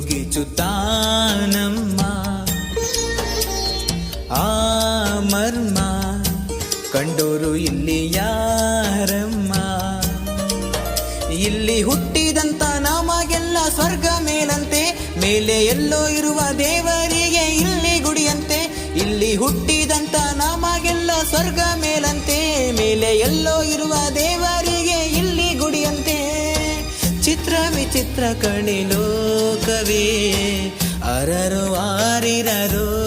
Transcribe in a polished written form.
ಗೀಚುತ್ತಾನಮ್ಮ. ಆ ಮರ್ಮ ಕಂಡೋರು ಇಲ್ಲಿ ಯಾರಮ್ಮ? ಇಲ್ಲಿ ಹುಟ್ಟಿದಂತ ನಮಗೆಲ್ಲ ಸ್ವರ್ಗ ಮೇಲಂತೆ, ಮೇಲೆ ಎಲ್ಲೋ ಇರುವ ದೇವರಿಗೆ ಇಲ್ಲಿ ಗುಡಿಯಂತೆ. ಇಲ್ಲಿ ಹುಟ್ಟಿದಂತ ನಮಗೆಲ್ಲ ಸ್ವರ್ಗ ಮೇಲಂತೆ, ಮೇಲೆ ಎಲ್ಲೋ ಇರುವ ದೇವರಿಗೆ ಇಲ್ಲಿ ಗುಡಿಯಂತೆ. ಚಿತ್ರ ವಿಚಿತ್ರ ಕಣಿಲೋಕವೇ ಅರರು ಆರಿರರು